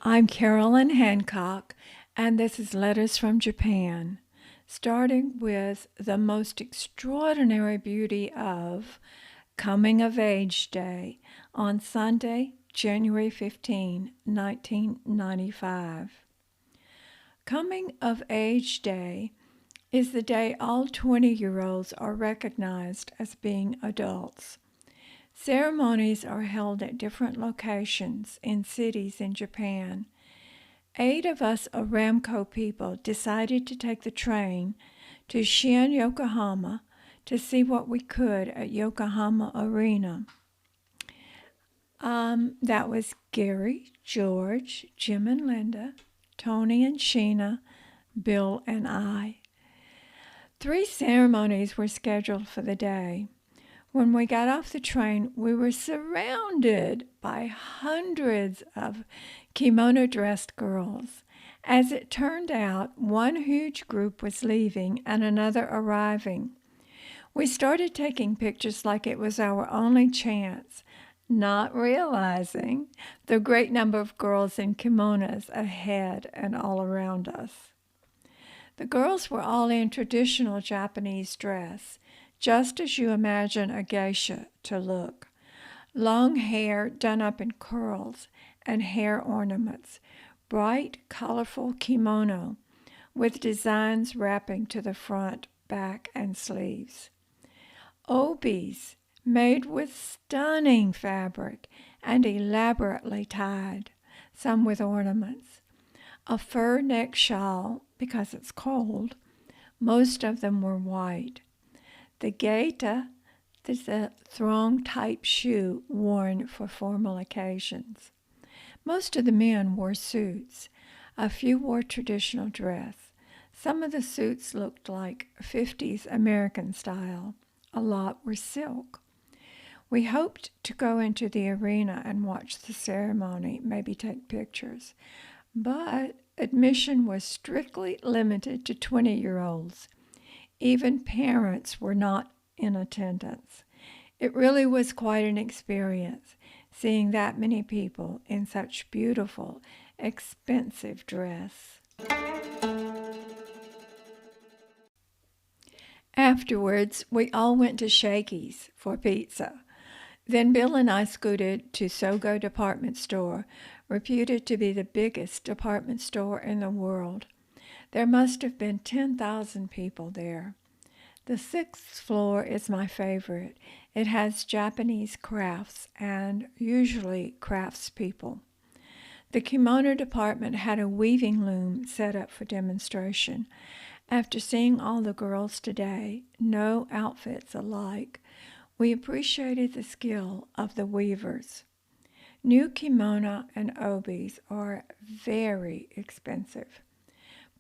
I'm Carolyn Hancock, and this is Letters from Japan, starting with the most extraordinary beauty of Coming of Age Day on Sunday, January 15, 1995. Coming of Age Day is the day all 20-year-olds are recognized as being adults. Ceremonies are held at different locations in cities in Japan. 8 of us Aramco people decided to take the train to Shien, Yokohama to see what we could at Yokohama Arena. That was Gary, George, Jim and Linda, Tony and Sheena, Bill and I. 3 ceremonies were scheduled for the day. When we got off the train, we were surrounded by hundreds of kimono-dressed girls. As it turned out, one huge group was leaving and another arriving. We started taking pictures like it was our only chance, not realizing the great number of girls in kimonos ahead and all around us. The girls were all in traditional Japanese dress, just as you imagine a geisha to look. Long hair done up in curls and hair ornaments, bright, colorful kimono with designs wrapping to the front, back, and sleeves. Obis made with stunning fabric and elaborately tied, some with ornaments. A fur neck shawl, because it's cold. Most of them were white. The gaita is a thong-type shoe worn for formal occasions. Most of the men wore suits. A few wore traditional dress. Some of the suits looked like 50s American style. A lot were silk. We hoped to go into the arena and watch the ceremony, maybe take pictures. But admission was strictly limited to 20-year-olds. Even parents were not in attendance. It really was quite an experience, seeing that many people in such beautiful, expensive dress. Afterwards, we all went to Shakey's for pizza. Then Bill and I scooted to Sogo Department Store, reputed to be the biggest department store in the world. There must have been 10,000 people there. The 6th floor is my favorite. It has Japanese crafts and usually craftspeople. The kimono department had a weaving loom set up for demonstration. After seeing all the girls today, no outfits alike, we appreciated the skill of the weavers. New kimono and obis are very expensive.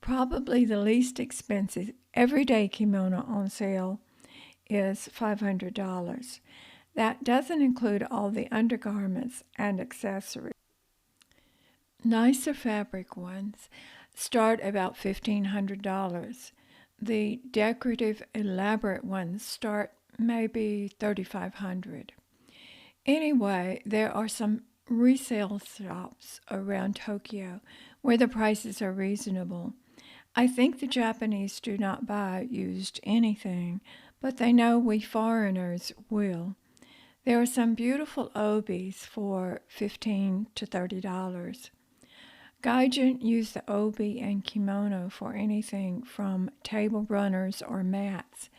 Probably the least expensive everyday kimono on sale is $500. That doesn't include all the undergarments and accessories. Nicer fabric ones start about $1,500. The decorative, elaborate ones start maybe $3,500. Anyway, there are some resale shops around Tokyo where the prices are reasonable. I think the Japanese do not buy used anything, but they know we foreigners will. There are some beautiful obis for $15 to $30. Gaijin use the obi and kimono for anything from table runners or mats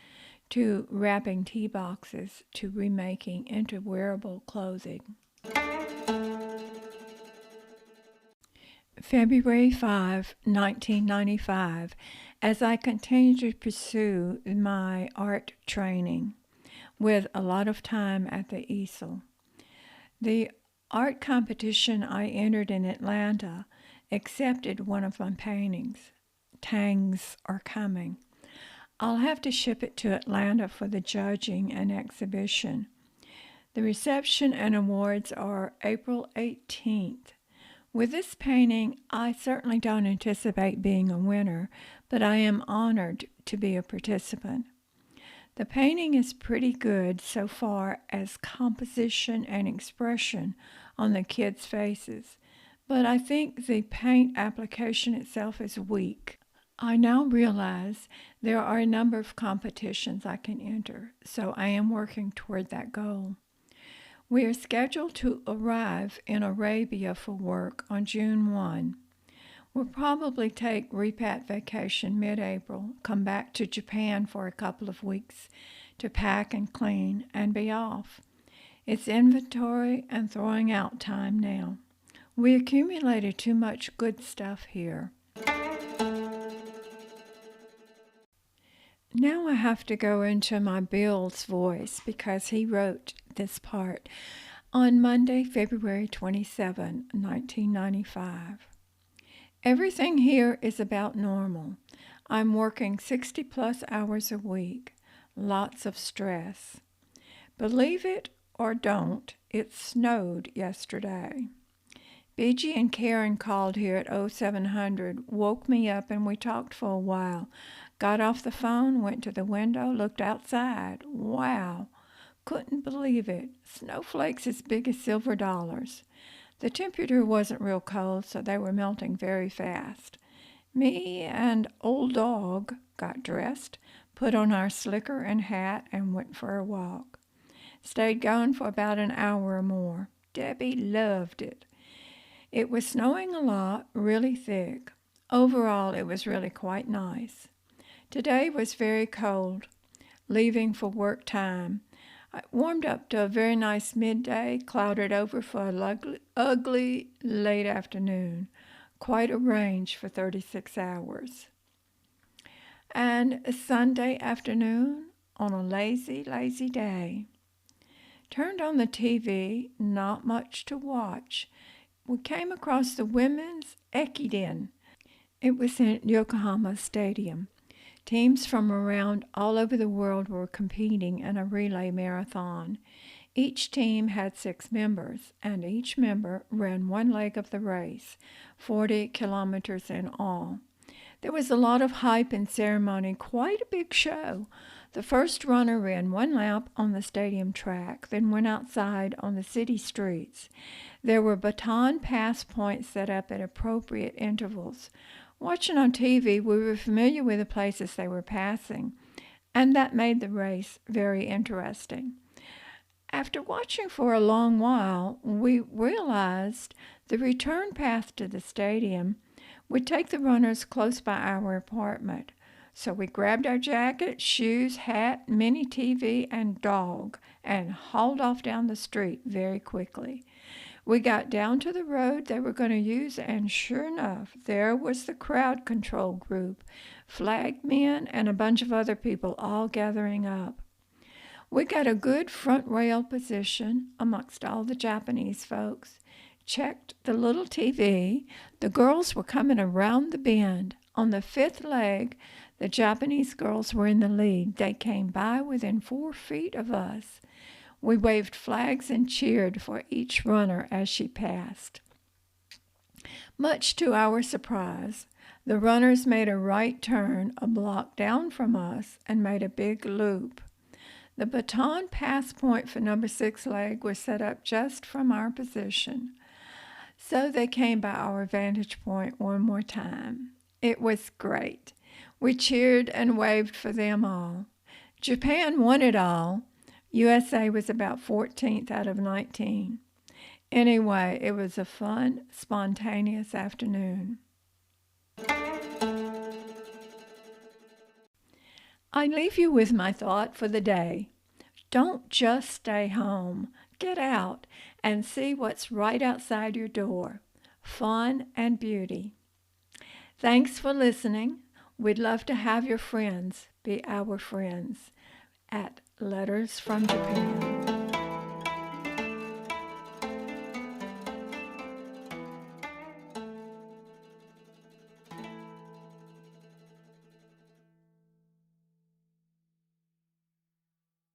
to wrapping tea boxes to remaking into wearable clothing. February 5, 1995, as I continue to pursue my art training with a lot of time at the easel. The art competition I entered in Atlanta accepted one of my paintings. Tengs are coming. I'll have to ship it to Atlanta for the judging and exhibition. The reception and awards are April 18th. With this painting, I certainly don't anticipate being a winner, but I am honored to be a participant. The painting is pretty good so far as composition and expression on the kids' faces, but I think the paint application itself is weak. I now realize there are a number of competitions I can enter, so I am working toward that goal. We are scheduled to arrive in Arabia for work on June 1. We'll probably take repat vacation mid-April, come back to Japan for a couple of weeks to pack and clean and be off. It's inventory and throwing out time now. We accumulated too much good stuff here. Now I have to go into my Bill's voice because he wrote this part on Monday, February 27, 1995. Everything here is about normal. I'm working 60 plus hours a week. Lots of stress. Believe it or don't, it snowed yesterday. BG and Karen called here at 0700, woke me up, and we talked for a while. Got off the phone, went to the window, looked outside. Wow! Couldn't believe it. Snowflakes as big as silver dollars. The temperature wasn't real cold, so they were melting very fast. Me and old dog got dressed, put on our slicker and hat, and went for a walk. Stayed gone for about an hour or more. Debbie loved it. It was snowing a lot, really thick. Overall, it was really quite nice. Today was very cold, leaving for work time. I warmed up to a very nice midday, clouded over for a ugly late afternoon. Quite a range for 36 hours. And a Sunday afternoon on a lazy, lazy day. Turned on the TV, not much to watch. We came across the women's Ekiden. It was in Yokohama Stadium. Teams from around all over the world were competing in a relay marathon. Each team had 6 members, and each member ran one leg of the race, 40 kilometers in all. There was a lot of hype and ceremony, quite a big show. The first runner ran one lap on the stadium track, then went outside on the city streets. There were baton pass points set up at appropriate intervals. Watching on TV, we were familiar with the places they were passing, and that made the race very interesting. After watching for a long while, we realized the return path to the stadium would take the runners close by our apartment. So we grabbed our jackets, shoes, hat, mini TV, and dog, and hauled off down the street very quickly. We got down to the road they were going to use, and sure enough, there was the crowd control group, flag men, and a bunch of other people all gathering up. We got a good front rail position amongst all the Japanese folks, checked the little TV. The girls were coming around the bend. On the 5th leg, the Japanese girls were in the lead. They came by within 4 feet of us. We waved flags and cheered for each runner as she passed. Much to our surprise, the runners made a right turn a block down from us and made a big loop. The baton pass point for number 6 leg was set up just from our position. So they came by our vantage point one more time. It was great. We cheered and waved for them all. Japan won it all. USA was about 14th out of 19. Anyway, it was a fun, spontaneous afternoon. I leave you with my thought for the day. Don't just stay home. Get out and see what's right outside your door. Fun and beauty. Thanks for listening. We'd love to have your friends be our friends at Letters from Japan.